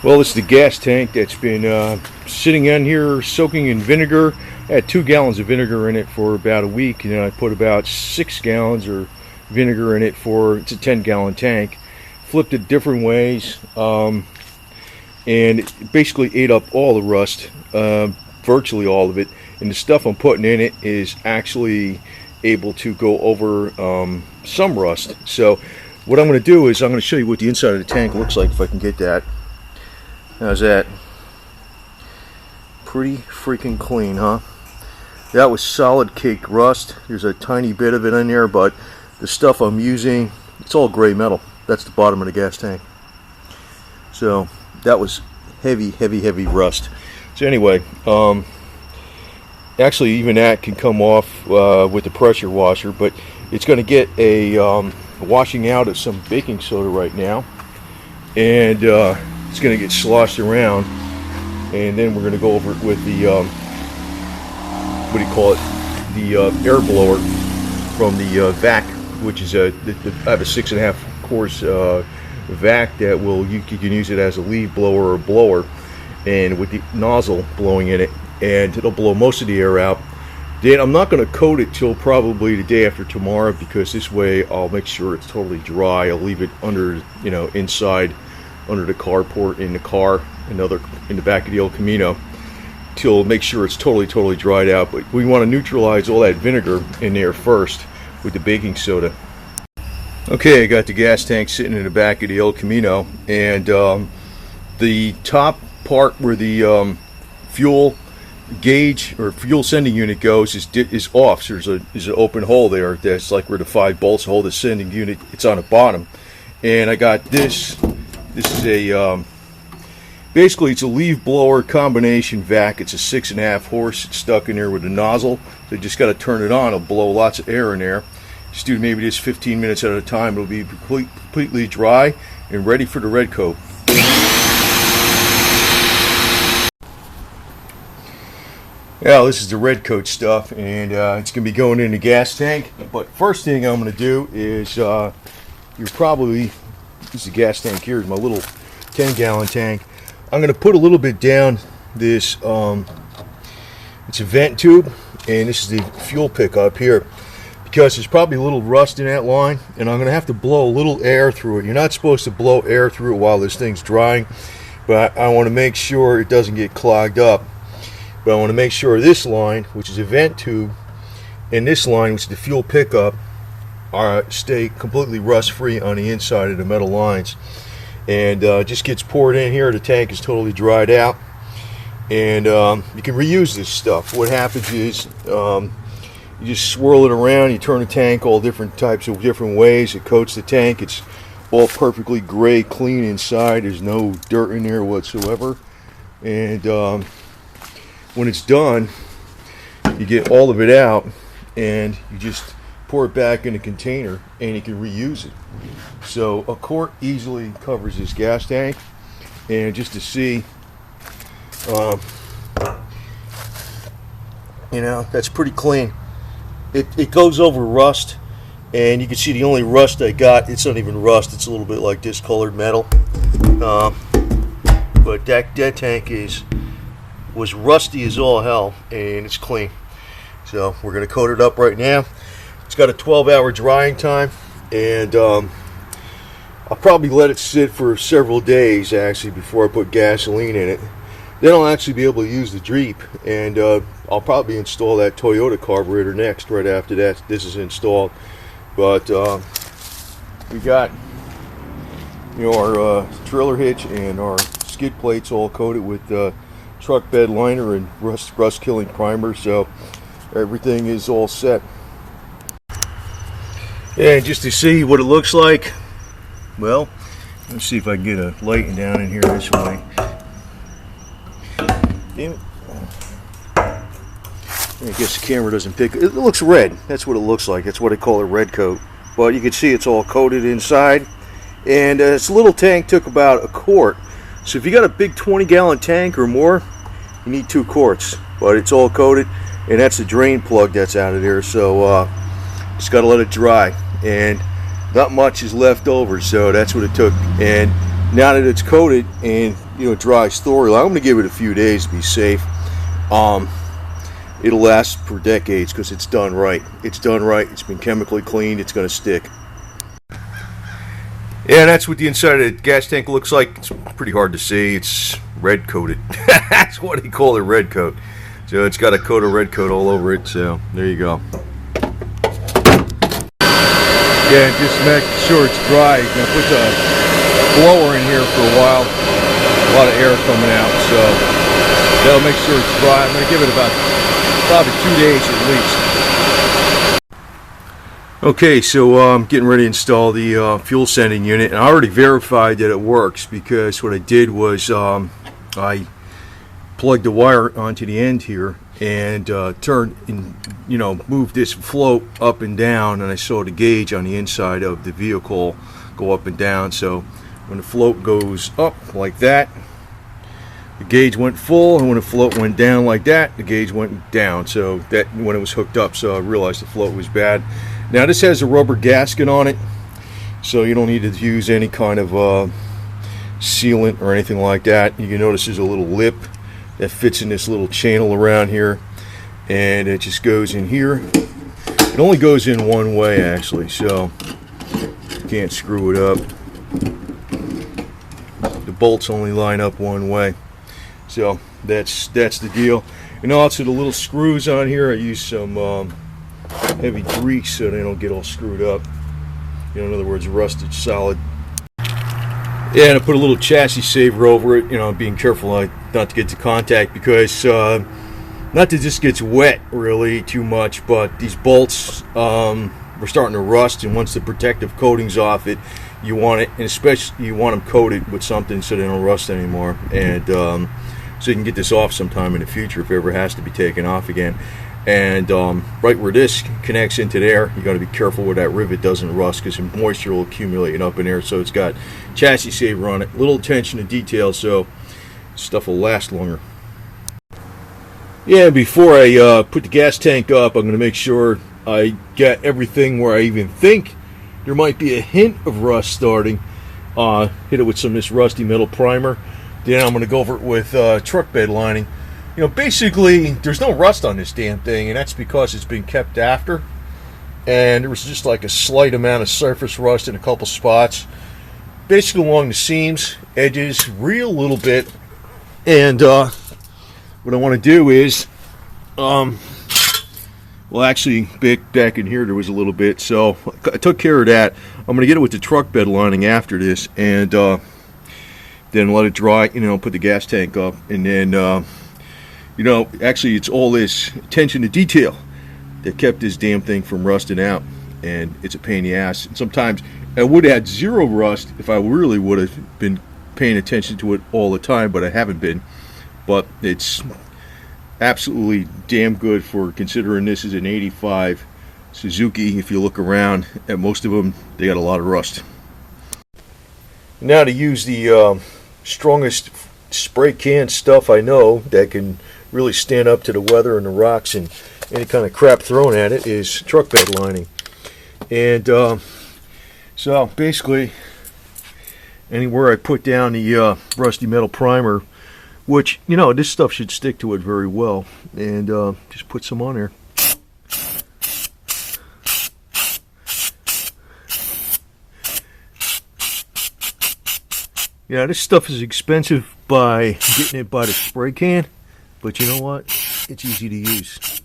Well, it's the gas tank that's been sitting in here soaking in vinegar. I had 2 gallons of vinegar in it for about a week, and then I put about 6 gallons of vinegar in it it's a 10-gallon tank. Flipped it different ways, and it basically ate up all the rust, virtually all of it. And the stuff I'm putting in it is actually able to go over some rust. So what I'm going to do is I'm going to show you what the inside of the tank looks like, if I can get that. How's that? Pretty freaking clean, huh? That was solid caked rust. There's a tiny bit of it in there, but the stuff I'm using, it's all gray metal. That's the bottom of the gas tank. So that was heavy rust. So anyway, actually even that can come off with the pressure washer, but it's going to get a washing out of some baking soda right now, and it's going to get sloshed around, and then we're going to go over it with the what do you call it, the air blower from the vac, which is I have a 6.5 course vac that you can use it as a leaf blower or blower, and with the nozzle blowing in it, and it'll blow most of the air out. Then I'm not going to coat it till probably the day after tomorrow, because this way I'll make sure it's totally dry. I'll leave it under, inside under the carport in the car, in the back of the El Camino, till make sure it's totally dried out. But we want to neutralize all that vinegar in there first with the baking soda. Okay, I got the gas tank sitting in the back of the El Camino, and the top part where the fuel gauge or fuel sending unit goes is off. So there's an open hole there. That's like where the 5 bolts hold the sending unit. It's on the bottom, and I got this. This is a basically it's a leaf blower combination vac. It's a 6.5 horse. It's stuck in there with a nozzle. So you just got to turn it on. It'll blow lots of air in there. Just do maybe this 15 minutes at a time. It'll be completely dry and ready for the RedKote. Yeah, this is the RedKote stuff, and it's going to be going in the gas tank. But first thing I'm going to do is, this is the gas tank here, is my little 10-gallon tank. I'm going to put a little bit down this, it's a vent tube, and this is the fuel pickup here, because there's probably a little rust in that line, and I'm going to have to blow a little air through it. You're not supposed to blow air through it while this thing's drying, but I want to make sure it doesn't get clogged up. But I want to make sure this line, which is a vent tube, and this line, which is the fuel pickup, stay completely rust free on the inside of the metal lines. And just gets poured in here. The tank is totally dried out, and you can reuse this stuff. What happens is you just swirl it around, you turn the tank all different ways. It coats the tank. It's all perfectly gray clean inside. There's no dirt in there whatsoever. And when it's done, you get all of it out, and you just pour it back in a container, and you can reuse it. So a quart easily covers this gas tank. And just to see, that's pretty clean. It goes over rust, and you can see the only rust I got, it's not even rust, it's a little bit like discolored metal. But that tank was rusty as all hell, and it's clean. So we're going to coat it up right now. It's got a 12-hour drying time, and I'll probably let it sit for several days actually before I put gasoline in it. Then I'll actually be able to use the Jeep, and I'll probably install that Toyota carburetor next, right after that this is installed. But we got our trailer hitch and our skid plates all coated with truck bed liner and rust killing primer, so everything is all set. And just to see what it looks like, well, let's see if I can get a light down in here this way. Damn it. I guess the camera doesn't pick it. It looks red. That's what it looks like. That's what I call a RedKote. But you can see it's all coated inside, and this little tank took about a quart. So if you got a big 20-gallon tank or more, you need 2 quarts. But it's all coated, and that's the drain plug that's out of there. So just got to let it dry, and not much is left over. So that's what it took. And Now that it's coated and dry storage, I'm going to give it a few days to be safe. It'll last for decades because it's done right. It's done right. It's been chemically cleaned. It's going to stick. Yeah, that's what the inside of the gas tank looks like. It's pretty hard to see. It's red coated. That's what they call it, red coat. So it's got a coat of red coat all over it. So there you go. Yeah, just make sure it's dry. You're going to put the blower in here for a while. A lot of air coming out. So that'll make sure it's dry. I'm going to give it about probably 2 days at least. Okay, so I'm getting ready to install the fuel sending unit, and I already verified that it works because what I did was I plugged the wire onto the end here and turned and moved this float up and down, and I saw the gauge on the inside of the vehicle go up and down. So when the float goes up like that, the gauge went full, and when the float went down like that, the gauge went down. So that when it was hooked up, so I realized the float was bad. Now this has a rubber gasket on it, so you don't need to use any kind of sealant or anything like that. You can notice there's a little lip that fits in this little channel around here, and it just goes in here. It only goes in one way actually, so you can't screw it up. The bolts only line up one way, so that's the deal. And also the little screws on here, I use some heavy grease so they don't get all screwed up. In other words, rusted solid. Yeah, and I put a little chassis saver over it, being careful not to get to contact, because not that this gets wet really too much, but these bolts are starting to rust, and once the protective coating's off it, you want it, and especially you want them coated with something so they don't rust anymore, and so you can get this off sometime in the future if it ever has to be taken off again. And right where this connects into there, you got to be careful where that rivet doesn't rust, because moisture will accumulate up in there. So it's got chassis saver on it, little attention to detail, so stuff will last longer. Yeah, before I put the gas tank up, I'm going to make sure I get everything where I even think there might be a hint of rust starting. Hit it with some of this rusty metal primer. Then I'm going to go over it with truck bed lining. Basically, there's no rust on this damn thing, and that's because it's been kept after. And there was just like a slight amount of surface rust in a couple spots. Basically along the seams, edges, real little bit. And what I want to do is, well, actually, back in here there was a little bit, so I took care of that. I'm going to get it with the truck bed lining after this, and then let it dry, put the gas tank up, and then actually it's all this attention to detail that kept this damn thing from rusting out, and it's a pain in the ass. And sometimes I would have had zero rust if I really would have been paying attention to it all the time, but I haven't been. But it's absolutely damn good for considering this is an 85 Suzuki. If you look around at most of them, they got a lot of rust. Now to use the strongest spray can stuff I know that can really stand up to the weather and the rocks and any kind of crap thrown at it is truck bed lining. And so basically anywhere I put down the rusty metal primer, which this stuff should stick to it very well, and just put some on there. Yeah, this stuff is expensive by getting it by the spray can, but you know what? It's easy to use.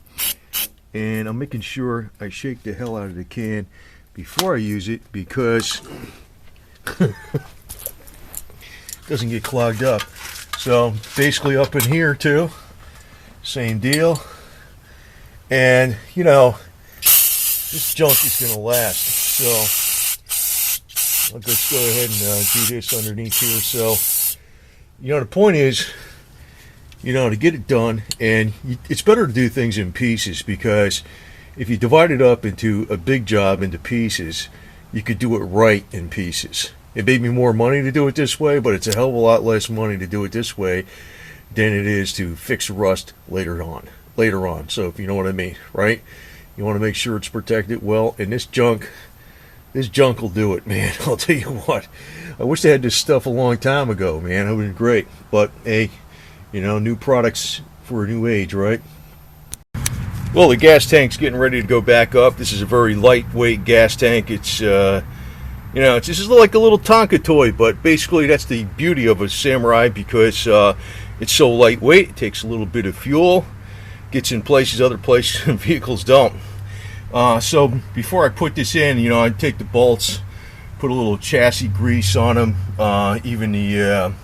And I'm making sure I shake the hell out of the can before I use it, because it doesn't get clogged up. So basically up in here too, same deal. And this junk is going to last. So let's go ahead and do this underneath here. So, the point is, to get it done, and it's better to do things in pieces, because if you divide it up into a big job into pieces, you could do it right in pieces. It made me more money to do it this way, but it's a hell of a lot less money to do it this way than it is to fix rust later on. So if you know what I mean, right? You want to make sure it's protected well, and this junk This junk will do it, man. I'll tell you what. I wish they had this stuff a long time ago, man. It would have been great. But hey, you know, new products for a new age, right? Well, the gas tank's getting ready to go back up. This is a very lightweight gas tank. It's you know, it's just like a little Tonka toy, but basically that's the beauty of a Samurai, because it's so lightweight. It takes a little bit of fuel, gets in places other places vehicles don't. So before I put this in, you know, I take the bolts, put a little chassis grease on them, even the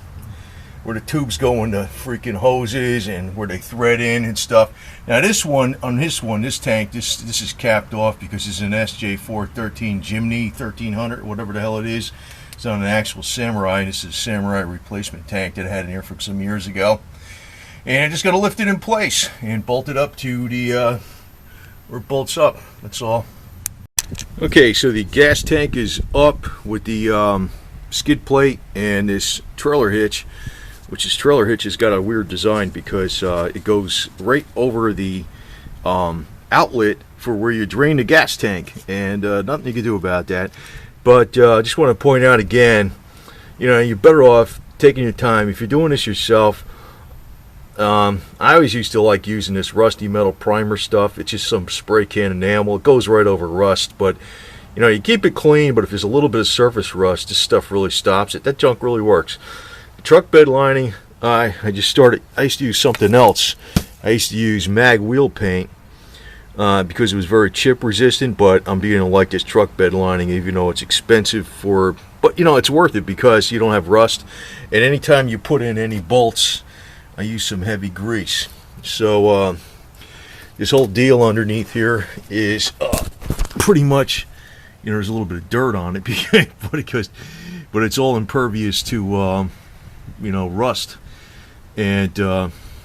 where the tubes go into freaking hoses and where they thread in and stuff. Now this one, this tank, this is capped off because it's an SJ413 Jimny 1300, whatever the hell it is. It's on an actual Samurai. This is a Samurai replacement tank that I had in here from some years ago. And I just got to lift it in place and bolt it up to the where it bolts up. That's all. Okay, so the gas tank is up with the skid plate and this trailer hitch, which is trailer hitch has got a weird design because it goes right over the outlet for where you drain the gas tank, and nothing you can do about that. But I just want to point out again, you know, you're better off taking your time. If you're doing this yourself, I always used to like using this rusty metal primer stuff. It's just some spray can enamel. It goes right over rust, but you know, you keep it clean, but if there's a little bit of surface rust, this stuff really stops it. That junk really works. Truck bed lining, I used to use something else. I used to use mag wheel paint because it was very chip resistant, but I'm beginning to like this truck bed lining, even though it's expensive but you know, it's worth it because you don't have rust. And anytime you put in any bolts, I use some heavy grease. So this whole deal underneath here is pretty much, you know, there's a little bit of dirt on it but it's all impervious to you know, rust. And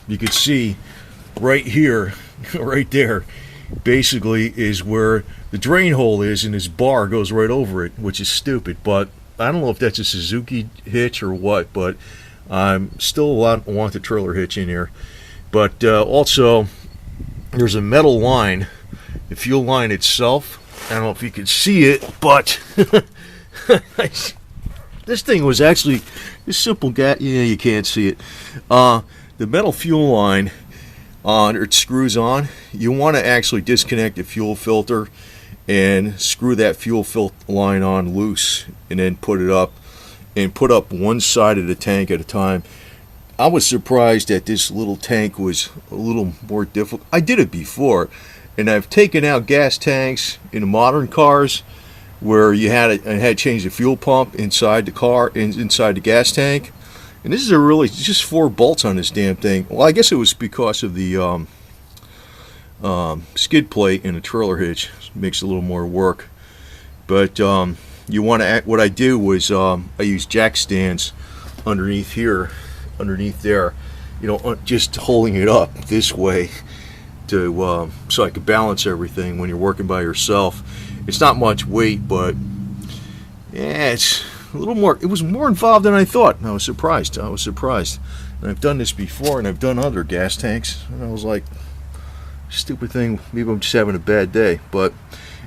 you can see right here, right there, basically is where the drain hole is, and this bar goes right over it, which is stupid. But I don't know if that's a Suzuki hitch or what, but I'm still want the trailer hitch in here. But also there's a metal line, the fuel line itself. I don't know if you can see it, but this thing was actually this simple gas. Yeah, you can't see it. The metal fuel line, it screws on. You want to actually disconnect the fuel filter and screw that fuel filter line on loose, and then put it up, and put up one side of the tank at a time. I was surprised that this little tank was a little more difficult. I did it before, and I've taken out gas tanks in modern cars where you had to change the fuel pump inside the car, inside the gas tank. And this is just 4 bolts on this damn thing. Well, I guess it was because of the skid plate and the trailer hitch. It makes a little more work. But you want to what I do was I use jack stands underneath here, underneath there, you know, just holding it up this way to so I could balance everything when you're working by yourself. It's not much weight, but yeah, it's a little more. It was more involved than I thought. And I was surprised. And I've done this before, and I've done other gas tanks, and I was like, stupid thing. Maybe I'm just having a bad day. But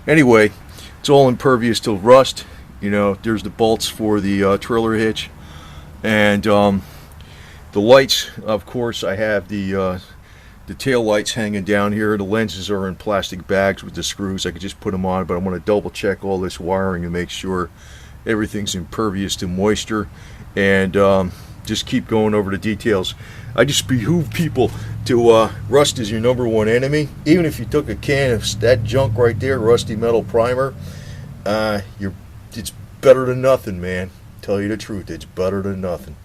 anyway, it's all impervious to rust. You know, there's the bolts for the trailer hitch, and the lights. Of course, I have the tail lights hanging down here. The lenses are in plastic bags with the screws. I could just put them on, but I want to double check all this wiring and make sure everything's impervious to moisture, and just keep going over the details. I just behoove people to rust is your #1 enemy. Even if you took a can of that junk right there, rusty metal primer, it's better than nothing, man. Tell you the truth, it's better than nothing.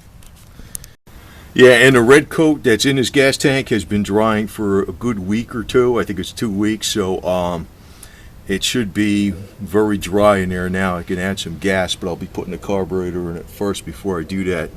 Yeah, and the RedKote that's in this gas tank has been drying for a good week or two. I think it's 2 weeks, so it should be very dry in there now. I can add some gas, but I'll be putting the carburetor in it first before I do that.